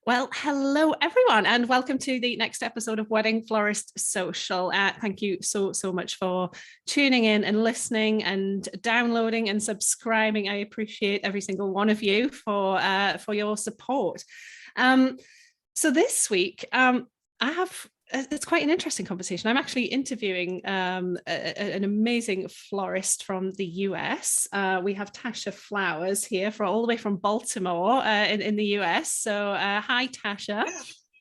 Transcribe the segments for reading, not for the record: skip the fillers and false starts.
Well, hello everyone, and welcome to the next episode of Wedding Florist Social. Thank you so much for tuning in and listening and downloading and subscribing. I appreciate every single one of you for your support. So this week, I have it's quite an interesting conversation. I'm actually interviewing an amazing florist from the US. We have Tasha Flowers here all the way from Baltimore in the US. So hi, Tasha.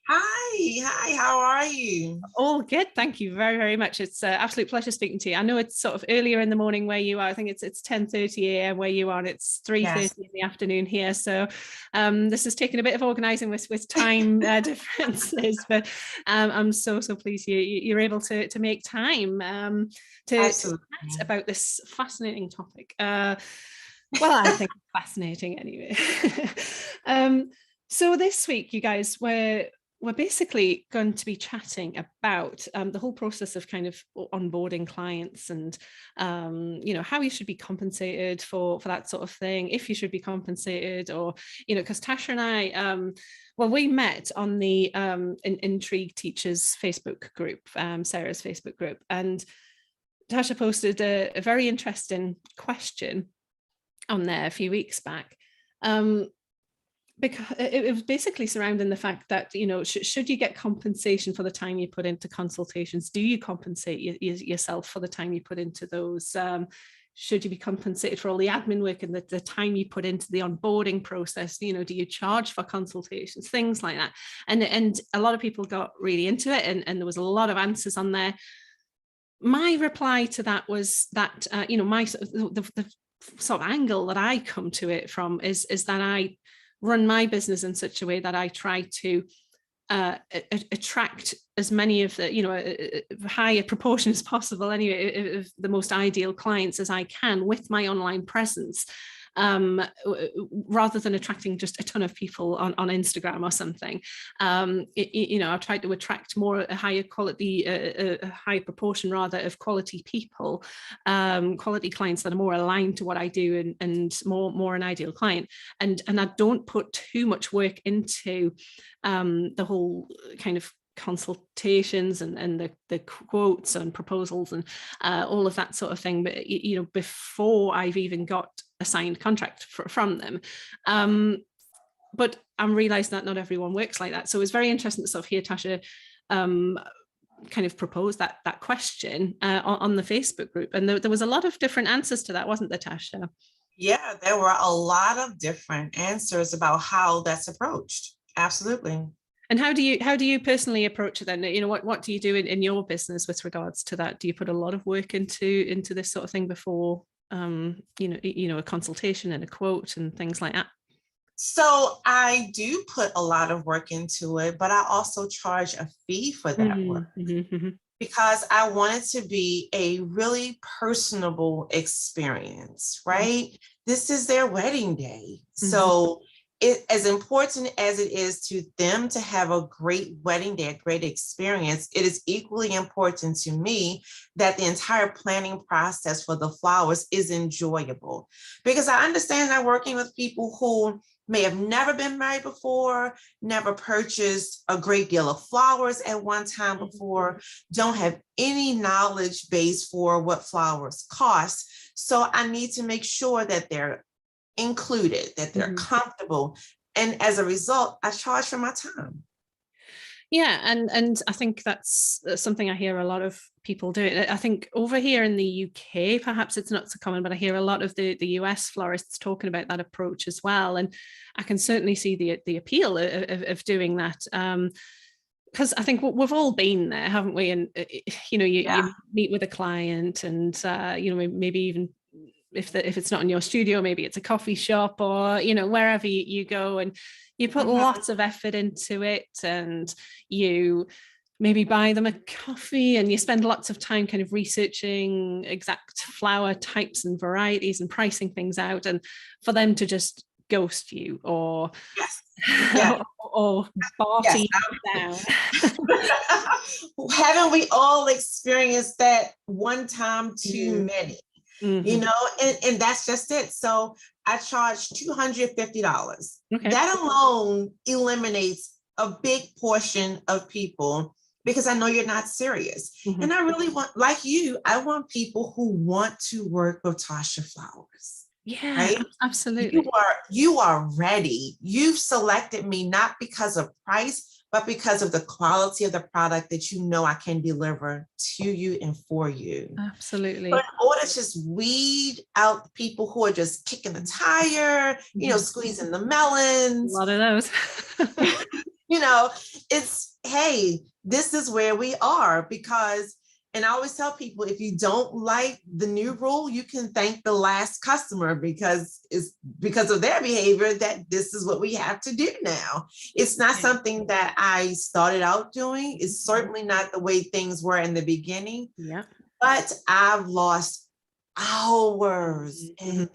Hi, how are you? All good, thank you very much. It's an absolute pleasure speaking to you. I know it's sort of earlier in the morning where you are. I think it's 10:30 a.m. where you are, and it's 3:30 in the afternoon here. So this has taken a bit of organising with time differences, but I'm so pleased you're able to make time to chat about this fascinating topic. Well, I think it's fascinating anyway. So this week, you guys, we're basically going to be chatting about the whole process of kind of onboarding clients and, how you should be compensated for that sort of thing, if you should be compensated, or, because Tasha and I, we met on the Intrigue Teachers Facebook group, Sarah's Facebook group, and Tasha posted a very interesting question on there a few weeks back. Because it was basically surrounding the fact that, should you get compensation for the time you put into consultations? Do you compensate yourself for the time you put into those? Should you be compensated for all the admin work and the time you put into the onboarding process? Do you charge for consultations? Things like that. And a lot of people got really into it, and there was a lot of answers on there. My reply to that was that, my the sort of angle that I come to it from is that I run my business in such a way that I try to attract as many of the, higher proportion as possible anyway, of the most ideal clients as I can with my online presence, rather than attracting just a ton of people on Instagram or something. I've tried to attract a higher quality, a high proportion rather of quality people, quality clients that are more aligned to what I do and more an ideal client. And I don't put too much work into the whole kind of consultations and the quotes and proposals and all of that sort of thing, but before I've even got a signed contract from them. But I'm realizing that not everyone works like that. So it's very interesting to sort of hear Tasha kind of propose that question on the Facebook group, and there was a lot of different answers to that, wasn't there, Tasha? Yeah, there were a lot of different answers about how that's approached. Absolutely. And how do you personally approach it then? What do you do in your business with regards to that? Do you put a lot of work into this sort of thing before a consultation and a quote and things like that? So I do put a lot of work into it, but I also charge a fee for that work because I want it to be a really personable experience, right? This is their wedding day. So as important as it is to them to have a great wedding day, a great experience, it is equally important to me that the entire planning process for the flowers is enjoyable. Because I understand I'm working with people who may have never been married before, never purchased a great deal of flowers at one time before, don't have any knowledge base for what flowers cost. So I need to make sure that they're included, that they're comfortable. And as a result, I charge for my time. Yeah, and I think that's something I hear a lot of people do. I think over here in the UK, perhaps it's not so common, but I hear a lot of the US florists talking about that approach as well. And I can certainly see the appeal of doing that. Because I think we've all been there, haven't we? And you meet with a client, and maybe even if it's not in your studio, maybe it's a coffee shop or wherever you go, and you put lots of effort into it, and you maybe buy them a coffee, and you spend lots of time kind of researching exact flower types and varieties and pricing things out, and for them to just ghost you or or barty down. Haven't we all experienced that one time too many? And that's just it. So I charge $250. Okay. That alone eliminates a big portion of people because I know you're not serious. Mm-hmm. And I really want, like you, I want people who want to work with Tasha Flowers. Yeah, right? absolutely. You are ready. You've selected me not because of price, but because of the quality of the product that you know I can deliver to you and for you. Absolutely. But in order to just weed out the people who are just kicking the tire, you know, squeezing the melons. A lot of those. You know, it's, hey, this is where we are because, and I always tell people, if you don't like the new rule, you can thank the last customer because it's because of their behavior that this is what we have to do now. It's not something that I started out doing. It's certainly not the way things were in the beginning. Yeah. But I've lost hours and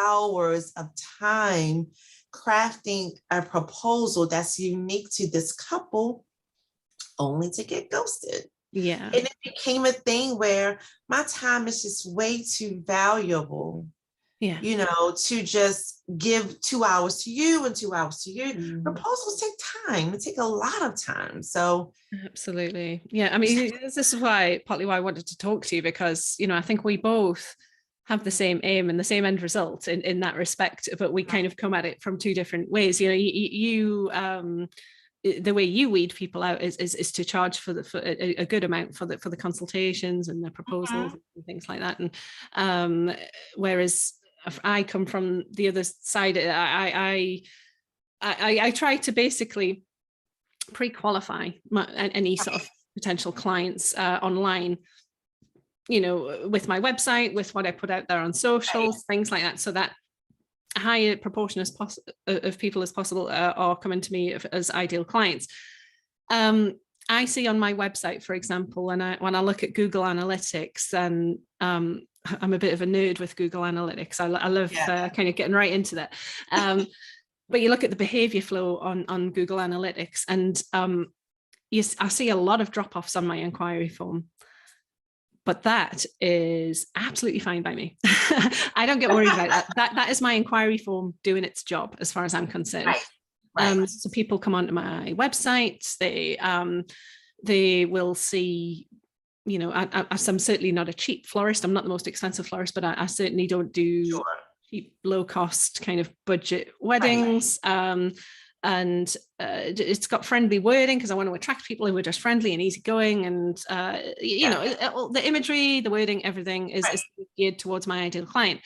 hours of time crafting a proposal that's unique to this couple only to get ghosted. Yeah. And it became a thing where my time is just way too valuable. Yeah. You know, to just give 2 hours to you and 2 hours to you. Proposals take time. It take a lot of time. So absolutely. Yeah. I mean, this is partly why I wanted to talk to you, because, you know, I think we both have the same aim and the same end result in that respect, but we kind of come at it from two different ways. You know, you the way you weed people out is to charge for a good amount for the consultations and the proposals and things like that. And whereas I come from the other side, I try to basically pre-qualify any sort of potential clients online, you know, with my website, with what I put out there on socials, things like that, so that a higher proportion of people as possible are coming to me as ideal clients. I see on my website, for example, when I look at Google Analytics, and I'm a bit of a nerd with Google Analytics. I love kind of getting right into that. But you look at the behavior flow on Google Analytics, and I see a lot of drop-offs on my inquiry form. But that is absolutely fine by me. I don't get worried about that. That is my inquiry form doing its job as far as I'm concerned. Right. So people come onto my website, they will see, you know, I'm certainly not a cheap florist. I'm not the most expensive florist, but I certainly don't do cheap, low cost kind of budget weddings. And it's got friendly wording because I want to attract people who are just friendly and easygoing, and you know, the imagery, the wording, everything is geared towards my ideal client.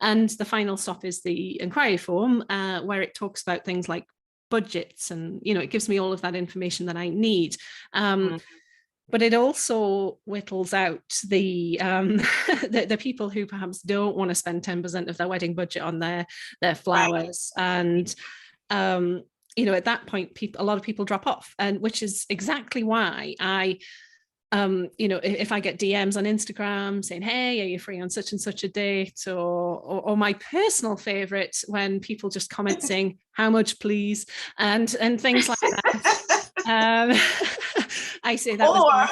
And the final stop is the inquiry form, where it talks about things like budgets, and you know, it gives me all of that information that I need. But it also whittles out the the people who perhaps don't want to spend 10% of their wedding budget on their flowers. And you know, at that point, a lot of people drop off, and which is exactly why I, you know, if I get DMs on Instagram saying, "Hey, are you free on such and such a date?" or my personal favorite, when people just comment saying, "How much, please?" and things like that. I say that. Or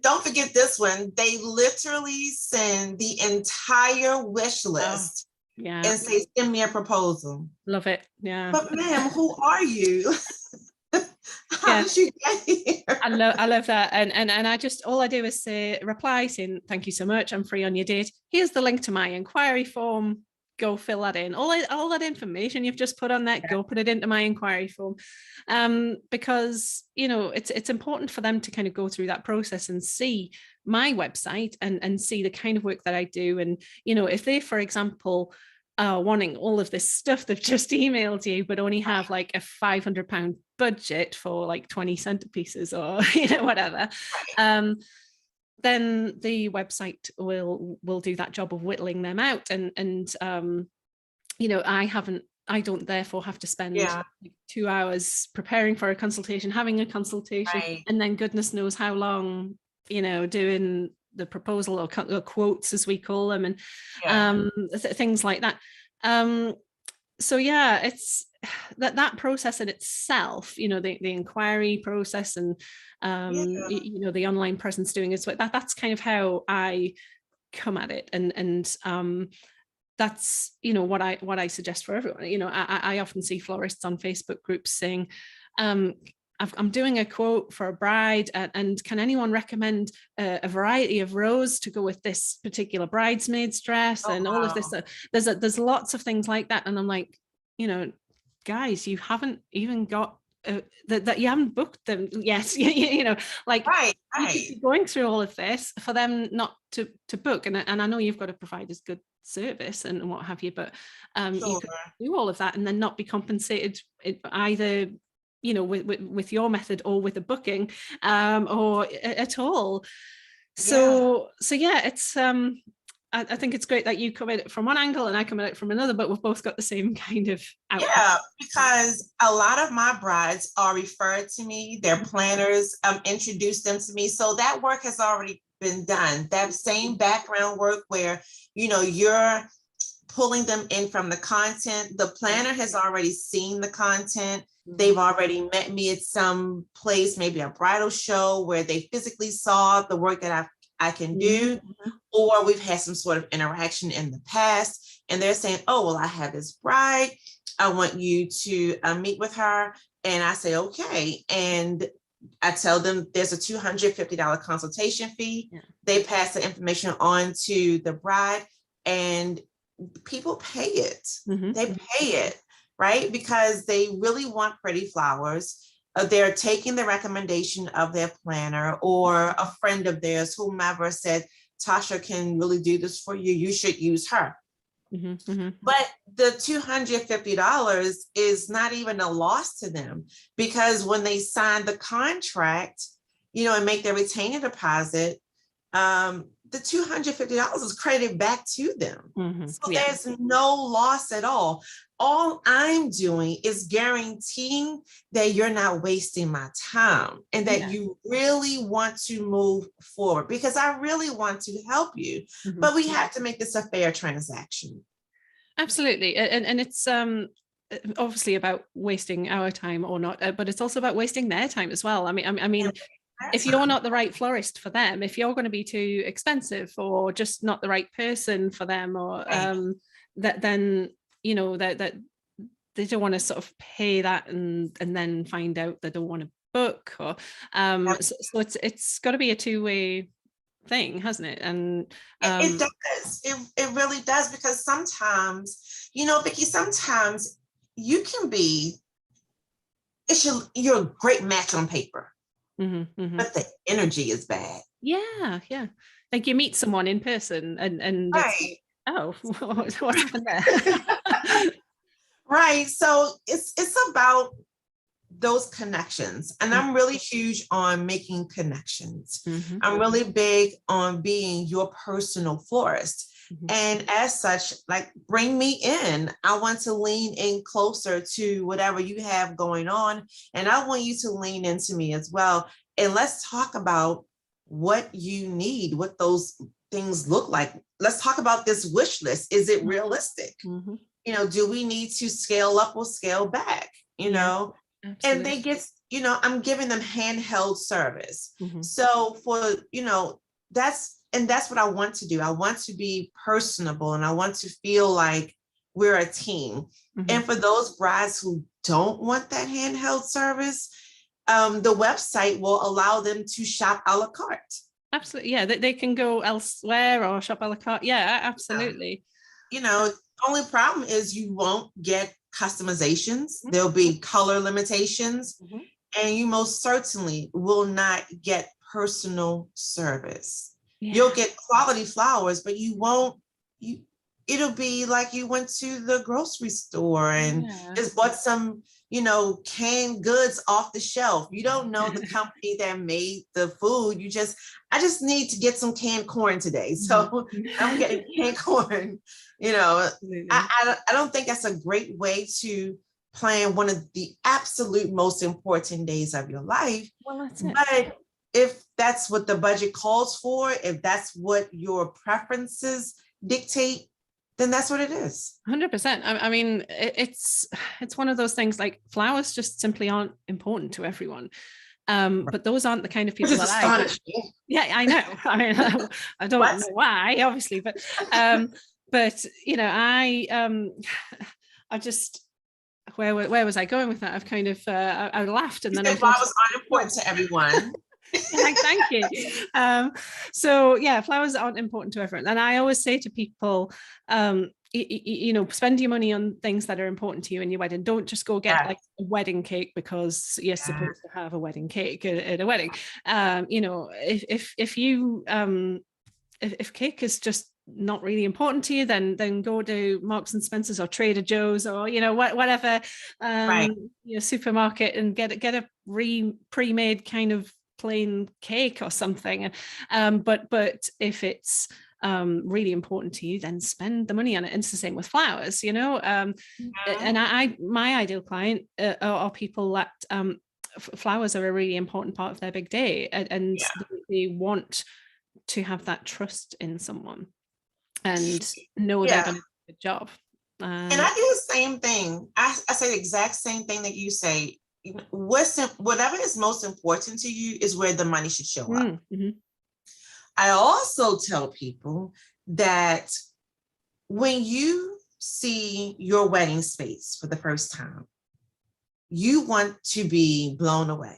don't forget this one. They literally send the entire wish list. And say, send me a proposal. Love it. Yeah. But ma'am, who are you? How did you get here? I love that. And I just, all I do is reply saying, "Thank you so much. I'm free on your date. Here's the link to my inquiry form. Go fill that in." All that information you've just put on that, go put it into my inquiry form. Because, you know, it's important for them to kind of go through that process and see my website and see the kind of work that I do. And, you know, if they, for example, wanting all of this stuff they've just emailed you, but only have like a £500 budget for like 20 centerpieces or, you know, whatever, then the website will do that job of whittling them out. And you know, I don't therefore have to spend like 2 hours preparing for a consultation, having a consultation, and then goodness knows how long, you know, doing the proposal or quotes, as we call them, and things like that. So yeah, it's that process in itself, you know, the inquiry process, and you know, the online presence doing it. So that's kind of how I come at it, and that's, you know, what I suggest for everyone. You know, I often see florists on Facebook groups saying, I'm doing a quote for a bride, and can anyone recommend a variety of rose to go with this particular bridesmaid's dress, Oh, and all of this. wow. There's lots of things like that, and I'm like, guys, you haven't even got that you haven't booked them yet. Like Right, you could right. be going through all of this for them not to book, and I know you've got to provide as good service and what have you, but you Sure. could do all of that and then not be compensated either with your method or with a booking, or at all. Yeah. So yeah, it's I think it's great that you come at it from one angle and I come at it from another, but we've both got the same kind of outcome. Yeah, because a lot of my brides are referred to me, their planners introduced them to me. So that work has already been done. That same background work where, you're pulling them in from the content. The planner has already seen the content. They've already met me at some place, maybe a bridal show where they physically saw the work that I can do, or we've had some sort of interaction in the past, and they're saying, oh, well, I have this bride. I want you to meet with her. And I say, okay. And I tell them there's a $250 consultation fee. Yeah. They pass the information on to the bride, and people pay it. They pay it, right? Because they really want pretty flowers. They're taking the recommendation of their planner or a friend of theirs, whomever said, Tasha can really do this for you. You should use her. But the $250 is not even a loss to them, because when they sign the contract, and make their retainer deposit, the $250 is credited back to them. So there's no loss at all. All I'm doing is guaranteeing that you're not wasting my time and that you really want to move forward, because I really want to help you, but we have to make this a fair transaction. Absolutely. And it's obviously about wasting our time or not, but it's also about wasting their time as well. I mean, if you're not the right florist for them, if you're going to be too expensive or just not the right person for them, or that then that they don't want to sort of pay that and then find out they don't want to book, or so it's got to be a two-way thing, hasn't it? And it does. It really does, because sometimes, Vicki, sometimes you can be, you're a great match on paper. But the energy is bad. Yeah. Like you meet someone in person and right. It's like, oh, what's happened there? Right. So it's about those connections. And I'm really huge on making connections. I'm really big on being your personal florist. And as such, like, bring me in. I want to lean in closer to whatever you have going on. And I want you to lean into me as well. And let's talk about what you need, what those things look like. Let's talk about this wish list. Is it realistic? Do we need to scale up or scale back? Absolutely. And they get, I'm giving them handheld service. So for, that's what I want to do. I want to be personable, and I want to feel like we're a team. And for those brides who don't want that handheld service, the website will allow them to shop a la carte. Absolutely. Yeah, they can go elsewhere or shop a la carte. Yeah, absolutely. The only problem is you won't get customizations. There'll be color limitations, and you most certainly will not get personal service. You'll get quality flowers, but you won't, it'll be like you went to the grocery store and just bought some, canned goods off the shelf. You don't know the company that made the food. I just need to get some canned corn today. So I'm getting canned corn. I don't think that's a great way to plan one of the absolute most important days of your life. Well, that's it. But if that's what the budget calls for, if that's what your preferences dictate, then that's what it is. 100%. I mean, it's one of those things, like flowers just simply aren't important to everyone. But those aren't the kind of people that I know. I mean, I don't know why, obviously, but I just, where was I going with that? I've kind of I laughed and then I flowers aren't important to everyone. Thank you. So yeah, flowers aren't important to everyone, and I always say to people, you know, spend your money on things that are important to you in your wedding. Don't just go get like a wedding cake because you're supposed to have a wedding cake at a wedding. You know, if you if cake is just not really important to you, then go to Marks and Spencer's or Trader Joe's or, you know, whatever you know, supermarket and get a pre-made kind of plain cake or something. But if it's really important to you, then spend the money on it. And it's the same with flowers, you know. And my ideal client are people that flowers are a really important part of their big day, and they want to have that trust in someone and know they're going to do a good job. And I do the same thing. I say the exact same thing that you say. Whatever is most important to you is where the money should show up. Mm-hmm. I also tell people that when you see your wedding space for the first time, you want to be blown away.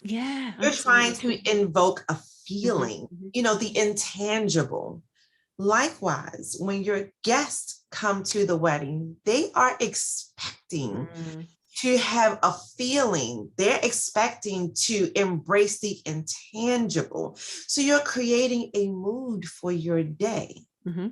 Yeah. You're trying to invoke a feeling, mm-hmm. you know, the intangible. Likewise, when your guests come to the wedding, they are expecting to have a feeling. They're expecting to embrace the intangible. So you're creating a mood for your day. Mm-hmm.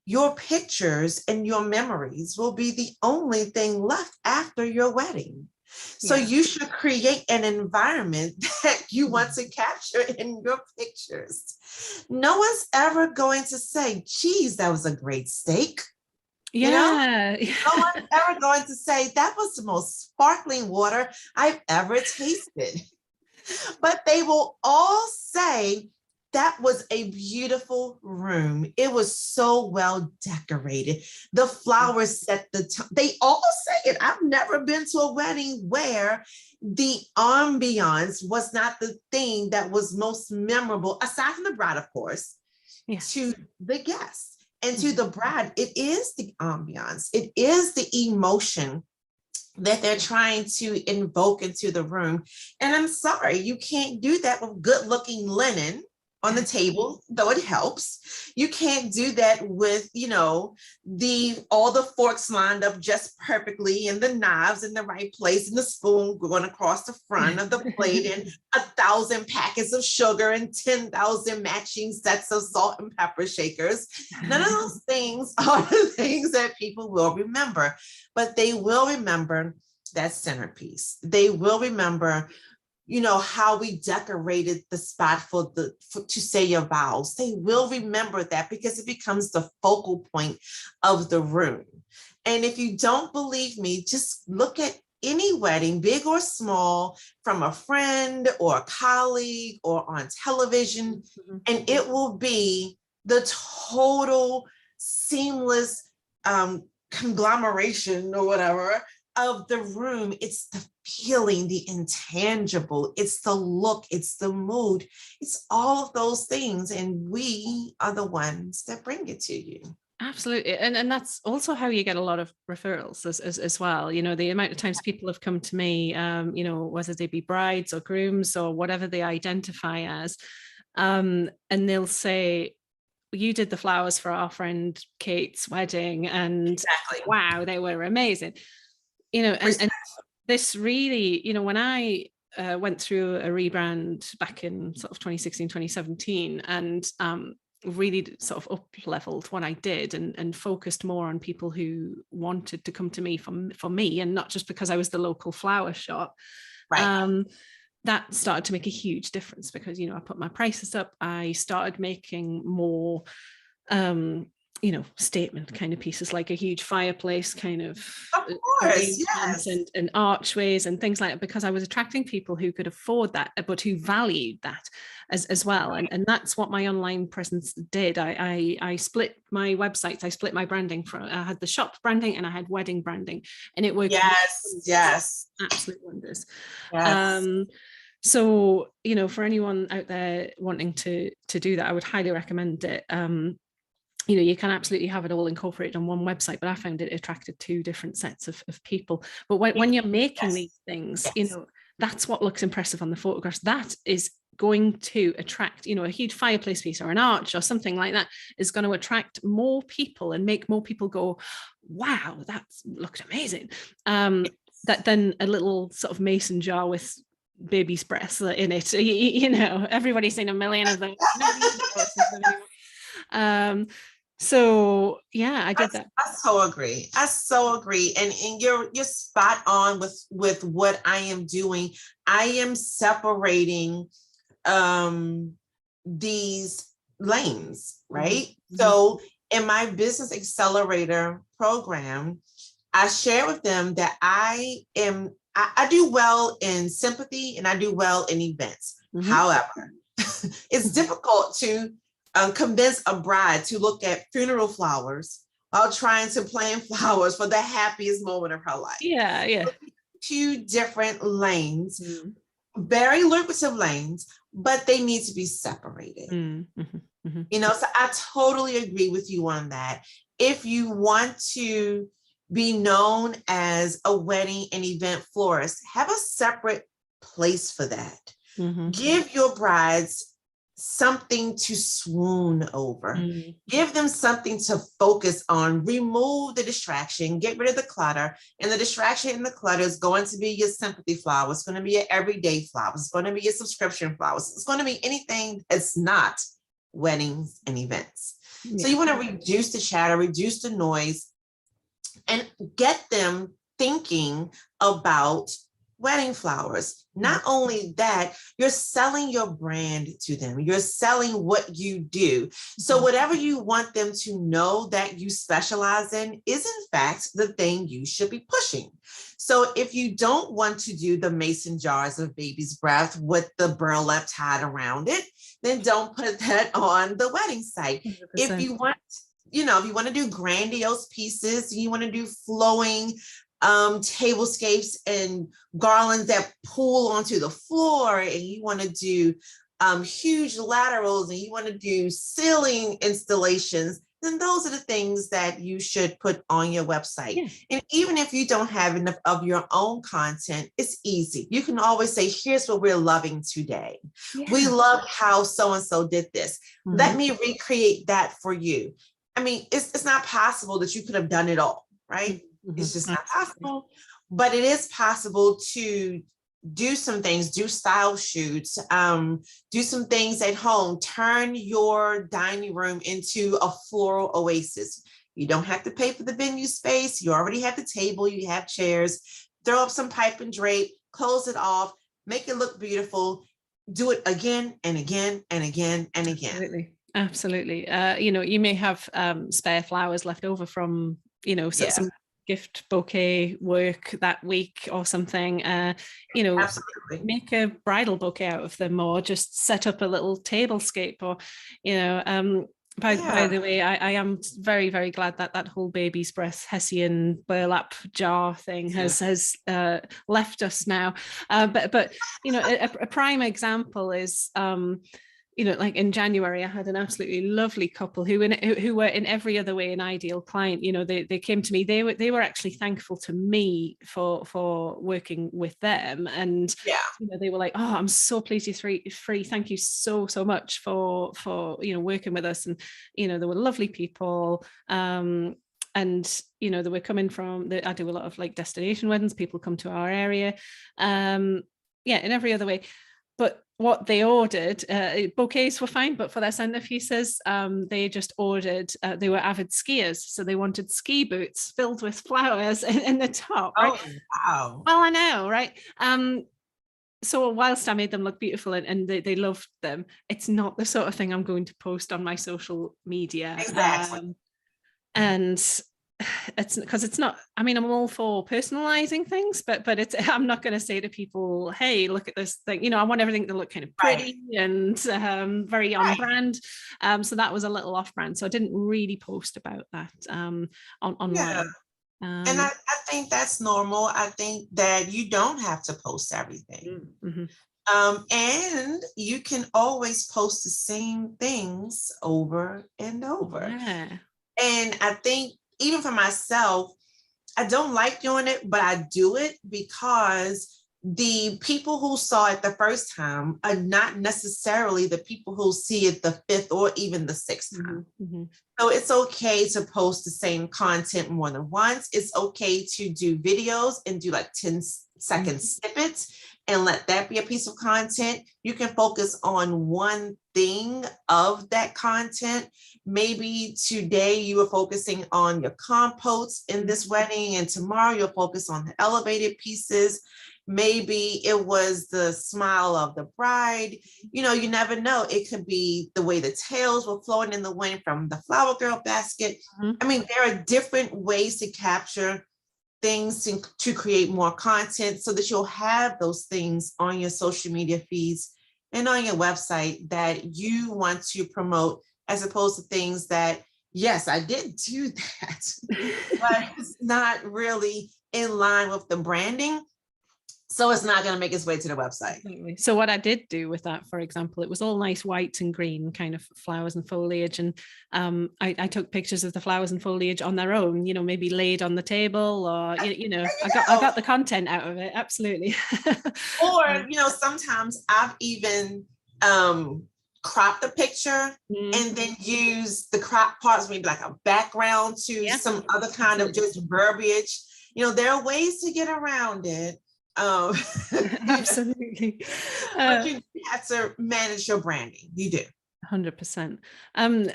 Your pictures and your memories will be the only thing left after your wedding. So you should create an environment that you want to capture in your pictures. No one's ever going to say, geez, that was a great steak. Yeah. You know? No one's ever going to say, that was the most sparkling water I've ever tasted. But they will all say, that was a beautiful room. It was so well decorated. The flowers set the tone. They all say it. I've never been to a wedding where the ambiance was not the thing that was most memorable, aside from the bride, of course, to the guests. And to the bride, it is the ambiance. It is the emotion that they're trying to invoke into the room. And I'm sorry, you can't do that with good-looking linen on the table, though it helps. You can't do that with, you know, all the forks lined up just perfectly and the knives in the right place and the spoon going across the front of the plate and 1,000 packets of sugar and 10,000 matching sets of salt and pepper shakers. None of those things are the things that people will remember, but they will remember that centerpiece. They will remember, you know, how we decorated the spot to say your vows. They will remember that because it becomes the focal point of the room. And if you don't believe me, just look at any wedding, big or small, from a friend or a colleague or on television, and it will be the total seamless conglomeration or whatever of the room. It's the feeling, the intangible, it's the look, it's the mood, it's all of those things. And we are the ones that bring it to you. Absolutely. And that's also how you get a lot of referrals as well. You know, the amount of times people have come to me, you know, whether they be brides or grooms or whatever they identify as, and they'll say, you did the flowers for our friend Kate's wedding, and wow, they were amazing. You know, and this really, you know, when I went through a rebrand back in sort of 2016, 2017, and really sort of up-leveled what I did and focused more on people who wanted to come to me for me, and not just because I was the local flower shop. Right. That started to make a huge difference because, you know, I put my prices up. I started making more you know, statement kind of pieces, like a huge fireplace kind of course, yes. and archways and things like that, because I was attracting people who could afford that, but who valued that as well. And that's what my online presence did. I split my websites, I split my branding I had the shop branding and I had wedding branding, and it worked. Yes. Absolute wonders. Yes. So, you know, for anyone out there wanting to do that, I would highly recommend it. you can absolutely have it all incorporated on one website, but I found it attracted two different sets of people. But when you're making these things, that's what looks impressive on the photographs. That is going to attract, a huge fireplace piece or an arch or something like that is going to attract more people and make more people go, wow, that looked amazing. That then a little sort of mason jar with baby's breasts in it, everybody's seen a million of them. So yeah, I did that. I so agree. And you're spot on with what I am doing. I am separating these lanes, right? Mm-hmm. So in my business accelerator program, I share with them that I do well in sympathy and I do well in events. Mm-hmm. However, it's difficult to convince a bride to look at funeral flowers while trying to plan flowers for the happiest moment of her life. Yeah. Two different lanes, very lucrative lanes, but they need to be separated. So I totally agree with you on that. If you want to be known as a wedding and event florist, have a separate place for that. Give your brides something to swoon over. Give them something to focus on. Remove the distraction, get rid of the clutter. And the distraction and the clutter is going to be your sympathy flower. It's going to be your everyday flowers. It's going to be your subscription flowers. It's going to be anything that's not weddings and events. So you want to reduce the chatter, reduce the noise, and get them thinking about wedding flowers. Not only that, you're selling your brand to them. You're selling what you do. So whatever you want them to know that you specialize in is in fact the thing you should be pushing. So if you don't want to do the mason jars of baby's breath with the burlap tied around it, then don't put that on the wedding site. 100%. If you want, if you want to do grandiose pieces, you want to do flowing tablescapes and garlands that pull onto the floor, and you want to do huge laterals, and you want to do ceiling installations, then those are the things that you should put on your website. Yeah. And even if you don't have enough of your own content, it's easy. You can always say, here's what we're loving today. Yeah. We love how so-and-so did this. Let me recreate that for you. I mean, it's not possible that you could have done it all, right? It's just not possible, but it is possible to do some things, do style shoots, do some things at home, turn your dining room into a floral oasis. You don't have to pay for the venue space. You already have the table, you have chairs, throw up some pipe and drape, close it off, make it look beautiful, do it again and again and again and again. Absolutely. You may have spare flowers left over from, some gift bouquet work that week or something, Absolutely. Make a bridal bouquet out of them, or just set up a little tablescape, or, by the way, I am very, very glad that whole baby's breath Hessian burlap jar thing has left us now. But a prime example is, like in January, I had an absolutely lovely couple who were in every other way an ideal client. They came to me. They were actually thankful to me for working with them, and they were like, "Oh, I'm so pleased you're free. Thank you so much for working with us." And they were lovely people. And they were coming from. I do a lot of like destination weddings. People come to our area. In every other way. But what they ordered, bouquets were fine, but for their centerpieces, they just ordered, they were avid skiers. So they wanted ski boots filled with flowers in the top. Right? Oh, wow. Well, I know, right? So whilst I made them look beautiful and they loved them, it's not the sort of thing I'm going to post on my social media. Exactly. And it's because it's not, I mean, I'm all for personalizing things, but I'm not going to say to people, hey, look at this thing. I want everything to look kind of pretty and very on brand. So that was a little off brand. So I didn't really post about that online. Yeah. And I think that's normal. I think that you don't have to post everything. And you can always post the same things over and over. Yeah. And I think even for myself, I don't like doing it, but I do it because the people who saw it the first time are not necessarily the people who see it the fifth or even the sixth time. So it's okay to post the same content more than once. It's okay to do videos and do like 10-second snippets and let that be a piece of content. You can focus on one thing of that content. Maybe today you were focusing on your compotes in this wedding, and tomorrow you'll focus on the elevated pieces. Maybe it was the smile of the bride. You know, you never know. It could be the way the tails were floating in the wind from the flower girl basket. I mean, there are different ways to capture things to create more content so that you'll have those things on your social media feeds and on your website that you want to promote, as opposed to things that, yes, I did do that, but it's not really in line with the branding. So it's not going to make its way to the website. So what I did do with that, for example, it was all nice white and green kind of flowers and foliage. And I took pictures of the flowers and foliage on their own, you know, maybe laid on the table, or, I got the content out of it. Absolutely. Or, sometimes I've even crop the picture and then use the crop parts, maybe like a background to some other kind of just verbiage. There are ways to get around it. Absolutely. But you have to manage your branding. You do. 100%. I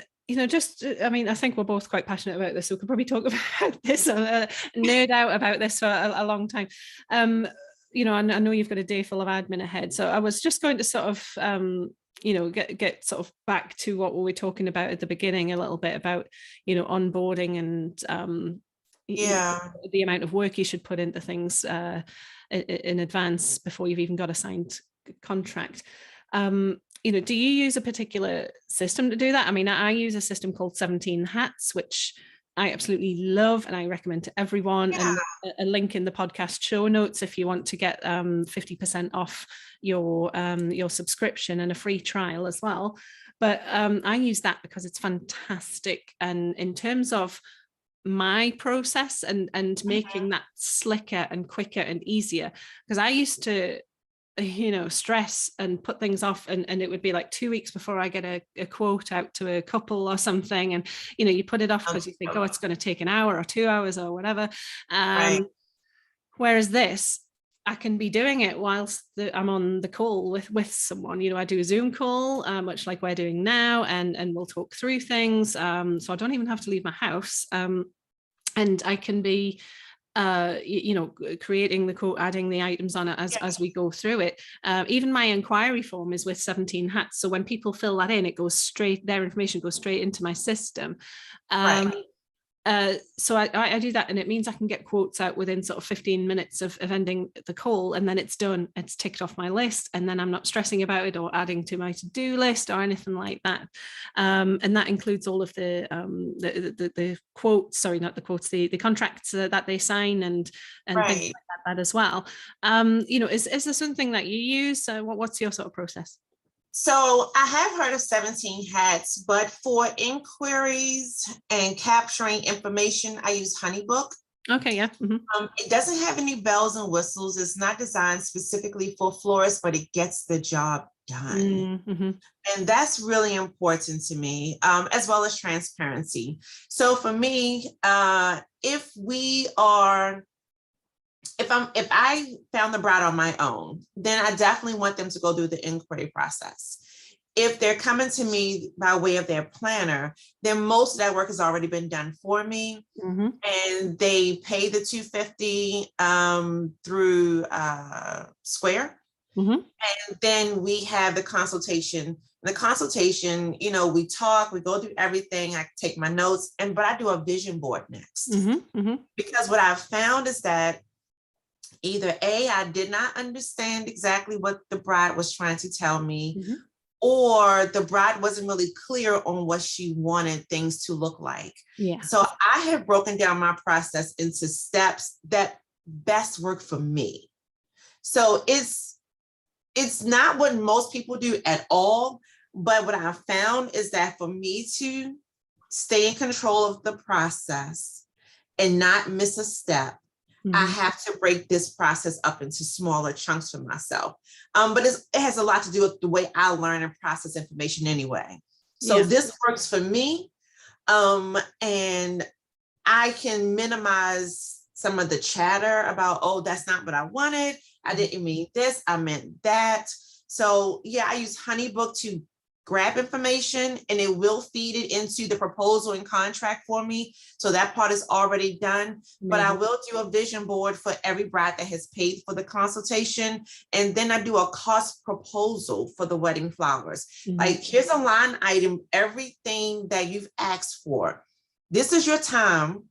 think we're both quite passionate about this, so we could probably talk about this, nerd out about this for a long time. I know you've got a day full of admin ahead, so I was just going to sort of get sort of back to what we were talking about at the beginning a little bit about, onboarding and the amount of work you should put into things in advance before you've even got a signed contract. Do you use a particular system to do that? I mean, I use a system called 17 Hats, which I absolutely love and I recommend to everyone. And a link in the podcast show notes if you want to get 50% off your subscription and a free trial as well. But I use that because it's fantastic. And in terms of my process and making that slicker and quicker and easier, because I used to stress and put things off, and it would be like 2 weeks before I get a quote out to a couple or something, and you put it off because you think, oh, it's going to take an hour or 2 hours or whatever. Whereas this, I can be doing it whilst I'm on the call with someone. I do a Zoom call, much like we're doing now, and we'll talk through things. So I don't even have to leave my house, and I can be creating the quote, adding the items on it as we go through it. Even my inquiry form is with 17 Hats, so when people fill that in, it goes straight, their information goes straight into my system. So I do that, and it means I can get quotes out within sort of 15 minutes of ending the call, and then it's done, it's ticked off my list, and then I'm not stressing about it or adding to my to-do list or anything like that. And that includes all of the quotes, sorry, not the quotes, the contracts that they sign and things like that as well. Is this something that you use? What's your sort of process? So I have heard of 17 Hats, but for inquiries and capturing information, I use HoneyBook. Okay, yeah. It doesn't have any bells and whistles. It's not designed specifically for florists, but it gets the job done. And that's really important to me, as well as transparency. So for me, if I found the bride on my own, then I definitely want them to go through the inquiry process. If they're coming to me by way of their planner, then most of that work has already been done for me. And they pay the $250 through Square. And then we have the consultation. The consultation, we talk, we go through everything. I take my notes, but I do a vision board next. Because what I've found is that either A, I did not understand exactly what the bride was trying to tell me, or the bride wasn't really clear on what she wanted things to look like. So I have broken down my process into steps that best work for me. So it's it's not what most people do at all. But what I found is that for me to stay in control of the process and not miss a step, I have to break this process up into smaller chunks for myself. But it has a lot to do with the way I learn and process information anyway. So this works for me. And I can minimize some of the chatter about, oh, that's not what I wanted. I didn't mean this, I meant that. So yeah, I use HoneyBook to grab information and it will feed it into the proposal and contract for me. So that part is already done, but I will do a vision board for every bride that has paid for the consultation. And then I do a cost proposal for the wedding flowers. Like, here's a line item, everything that you've asked for. This is your time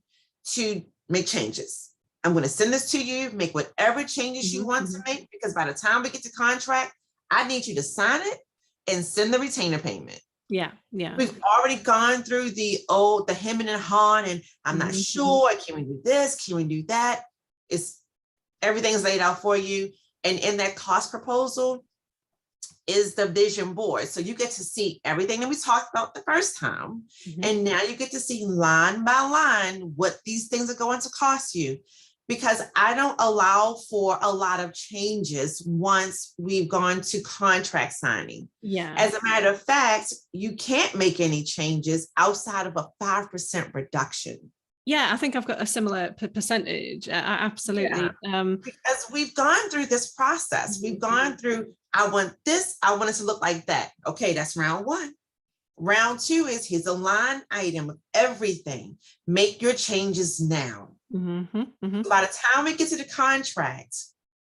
to make changes. I'm going to send this to you, make whatever changes you want to make, because by the time we get to contract, I need you to sign it and send the retainer payment. Yeah. We've already gone through the hemming and hawing, and I'm not sure, can we do this? Can we do that? Everything's laid out for you. And in that cost proposal is the vision board. So you get to see everything that we talked about the first time. And now you get to see line by line what these things are going to cost you. Because I don't allow for a lot of changes once we've gone to contract signing. Yeah. As a matter of fact, you can't make any changes outside of a 5% reduction. Yeah, I think I've got a similar percentage. Absolutely. Yeah. Because we've gone through this process. We've gone through, I want this, I want it to look like that. Okay, that's round one. Round two is, here's a line item of everything. Make your changes now. By the time we get to the contract,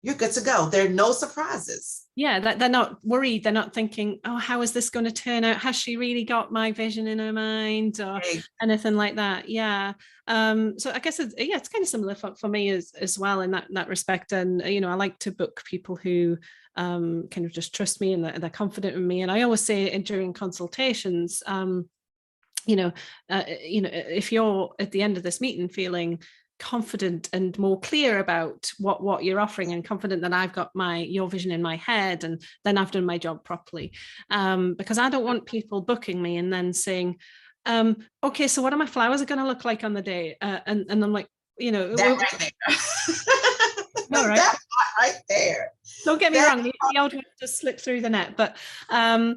you're good to go. There are no surprises. Yeah, they're not worried. They're not thinking, oh, how is this going to turn out? Has she really got my vision in her mind, or anything like that? Yeah. So I guess it's kind of similar for me as well in that respect. And I like to book people who kind of just trust me and they're confident in me. And I always say during consultations, if you're at the end of this meeting feeling confident and more clear about what you're offering, and confident that I've got your vision in my head, and then I've done my job properly, because I don't want people booking me and then saying, okay, so what are my flowers going to look like on the day, and I'm like, that right there. No, right? That right there. Don't get me wrong, the old one just slipped through the net, but I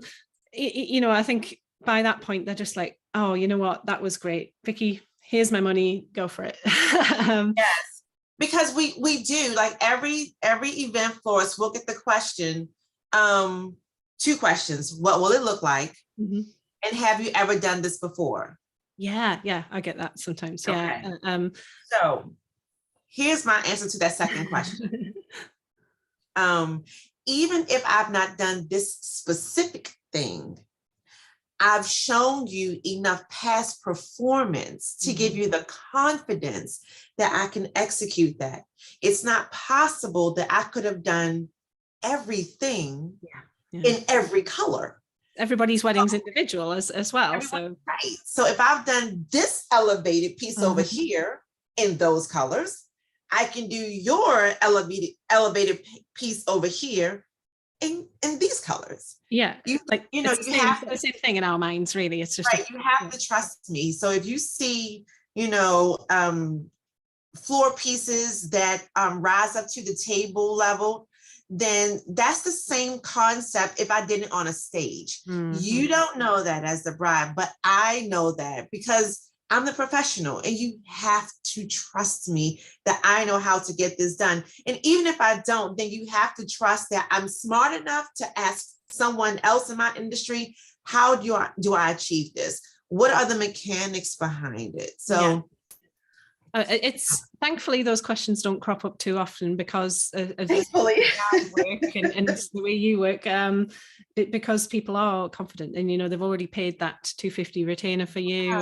think by that point they're just like, oh, you know what, that was great, Vicky, here's my money, go for it. Yes, because we do, like, every event florist will get the question, two questions: what will it look like, and have you ever done this before? Yeah, I get that sometimes. Okay. Yeah. So here's my answer to that second question. Even if I've not done this specific thing, I've shown you enough past performance to give you the confidence that I can execute that. It's not possible that I could have done everything in every color. Everybody's wedding's individual as well. So right. So if I've done this elevated piece over here in those colors, I can do your elevated piece over here in these colors. Yeah, you have the same thing in our minds, really. It's just right. You have to trust me. So if you see, floor pieces that rise up to the table level, then that's the same concept if I did it on a stage. You don't know that as the bride, but I know that because I'm the professional, and you have to trust me that I know how to get this done. And even if I don't, then you have to trust that I'm smart enough to ask someone else in my industry, how do I achieve this? What are the mechanics behind it? So it's thankfully those questions don't crop up too often because of thankfully work and the way you work, because people are confident and they've already paid that $250 retainer for you,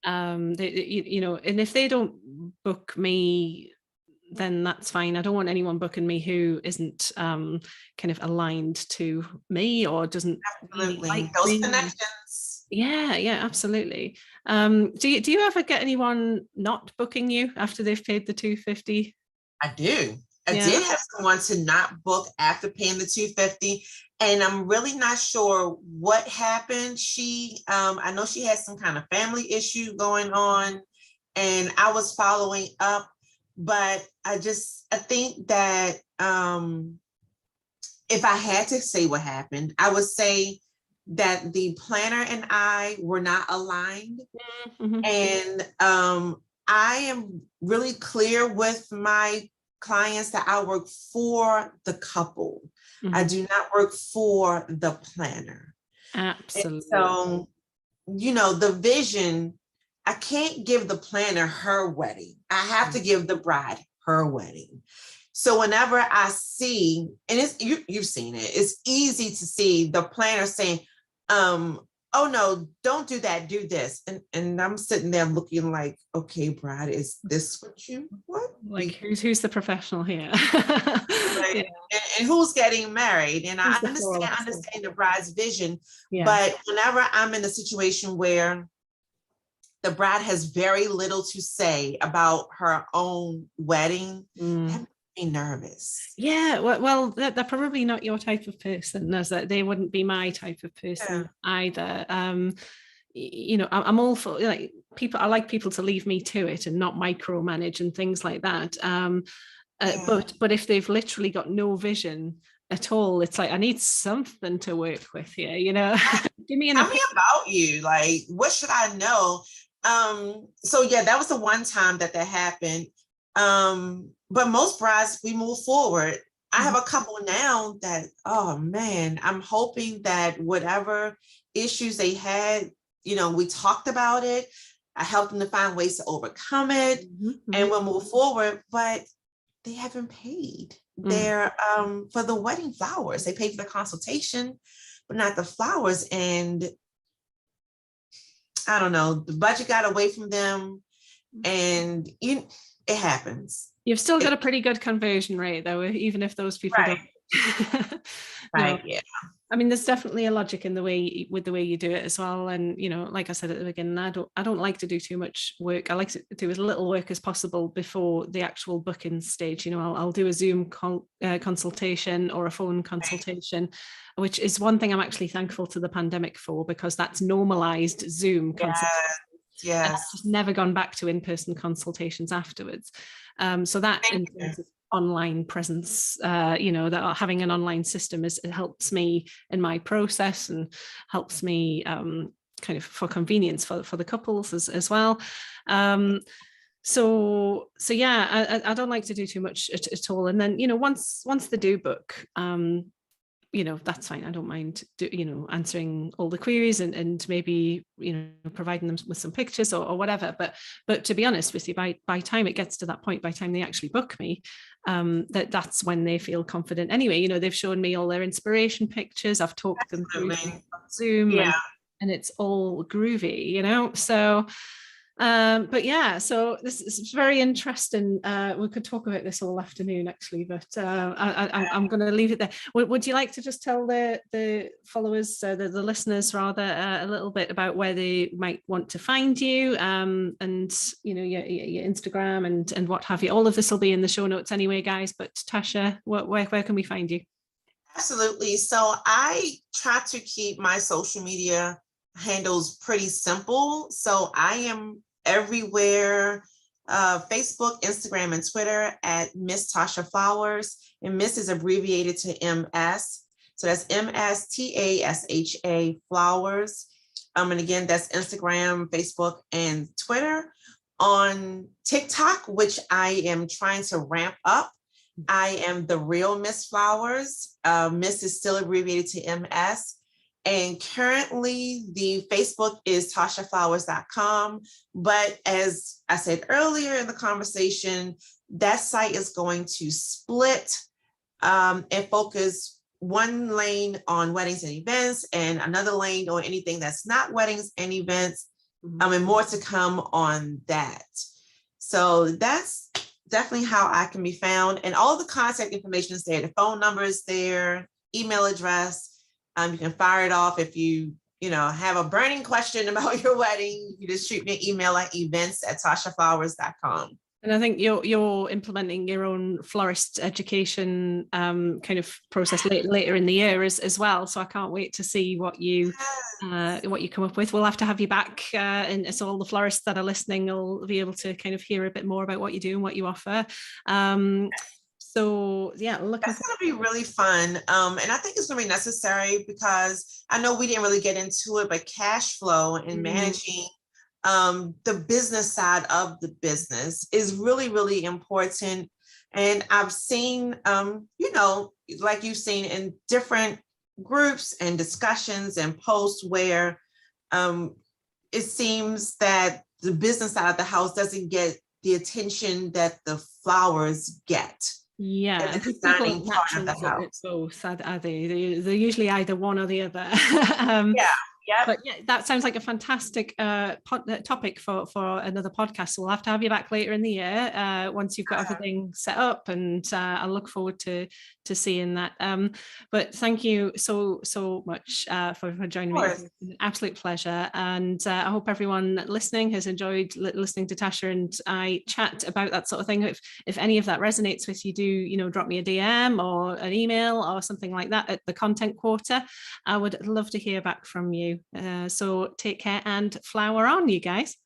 and and if they don't book me, then that's fine. I don't want anyone booking me who isn't kind of aligned to me or doesn't really like those me. Connections. Yeah, absolutely. Do you ever get anyone not booking you after they've paid the $250? I do. I did have someone to not book after paying the $250, and I'm really not sure what happened. She, I know she had some kind of family issue going on, and I was following up, but I think that if I had to say what happened, I would say that the planner and I were not aligned. Mm-hmm. And I am really clear with my clients that I work for the couple. Mm-hmm. I do not work for the planner. Absolutely. And so, the vision, I can't give the planner her wedding. I have to give the bride her wedding. So whenever I see, and it's you've seen it, it's easy to see the planner saying, oh no, don't do that, do this. And I'm sitting there looking like, okay, bride, is this what you want? Like who's the professional here? Right? And who's getting married? And I understand the bride's vision, but whenever I'm in a situation where the bride has very little to say about her own wedding, that makes me nervous. Yeah, well, they're probably not your type of person, as that they wouldn't be my type of person either. I'm all for people. I like people to leave me to it and not micromanage and things like that. But if they've literally got no vision at all, it's like I need something to work with here. Give me tell me about you. Like, what should I know? So that was the one time that happened. But most brides, we move forward. I have a couple now that, oh man, I'm hoping that whatever issues they had, we talked about it. I helped them to find ways to overcome it, and we'll move forward. But they haven't paid their for the wedding flowers. They paid for the consultation, but not the flowers. And I don't know, the budget got away from them, and it happens. You've still got a pretty good conversion rate though, even if those people don't. Right. Yeah. I mean, there's definitely a logic in the way you do it as well. And, like I said at the beginning, I don't like to do too much work. I like to do as little work as possible before the actual booking stage. I'll do a Zoom consultation or a phone consultation, which is one thing I'm actually thankful to the pandemic for, because that's normalized Zoom consultation. Yes. And I've just never gone back to in-person consultations afterwards. So that in terms of online presence, that having an online system it helps me in my process and helps me kind of for convenience for the couples as well. So yeah, I don't like to do too much at all. And then, once they do book, that's fine. I don't mind, answering all the queries and maybe, providing them with some pictures or whatever. But to be honest with you, by time it gets to that point, by time they actually book me, that's when they feel confident. Anyway, they've shown me all their inspiration pictures. I've talked them through Zoom, and it's all groovy, So. But yeah, so this is very interesting. We could talk about this all afternoon, actually, but I'm going to leave it there. Would you like to just tell the followers, the listeners rather, a little bit about where they might want to find you, and your Instagram and what have you? All of this will be in the show notes anyway, guys. But Tasha, where can we find you? Absolutely. So I try to keep my social media handles pretty simple. So I am everywhere, Facebook, Instagram, and Twitter at Miss Tasha Flowers. And Miss is abbreviated to MS. So that's MSTASHA Flowers. And again, that's Instagram, Facebook, and Twitter. On TikTok, which I am trying to ramp up, I am the real Miss Flowers. Miss is still abbreviated to MS. And currently the Facebook is TashaFlowers.com. But as I said earlier in the conversation, that site is going to split and focus one lane on weddings and events and another lane on anything that's not weddings and events, and more to come on that. So that's definitely how I can be found. And all the contact information is there. The phone number is there, email address. You can fire it off if you have a burning question about your wedding. You just shoot me an email at events@TashaFlowers.com. And I think you're implementing your own florist education kind of process later in the year as well. So I can't wait to see what you come up with. We'll have to have you back, and so all the florists that are listening will be able to kind of hear a bit more about what you do and what you offer. So yeah, looking That's going to be really fun. And I think it's going to be necessary because I know we didn't really get into it, but cash flow and managing the business side of the business is really, really important. And I've seen, like you've seen in different groups and discussions and posts where it seems that the business side of the house doesn't get the attention that the flowers get. Yeah, And the people designing aren't part of natural the at house. both, are they? They're usually either one or the other. Yeah. Yep. But yeah, that sounds like a fantastic topic for another podcast. So we'll have to have you back later in the year once you've got everything set up, and I look forward to seeing that. But thank you so much for joining me. It's been an absolute pleasure, and I hope everyone listening has enjoyed listening to Tasha and I chat about that sort of thing. If any of that resonates with you, do drop me a DM or an email or something like that at the Content Quarter. I would love to hear back from you. So take care and flower on, you guys.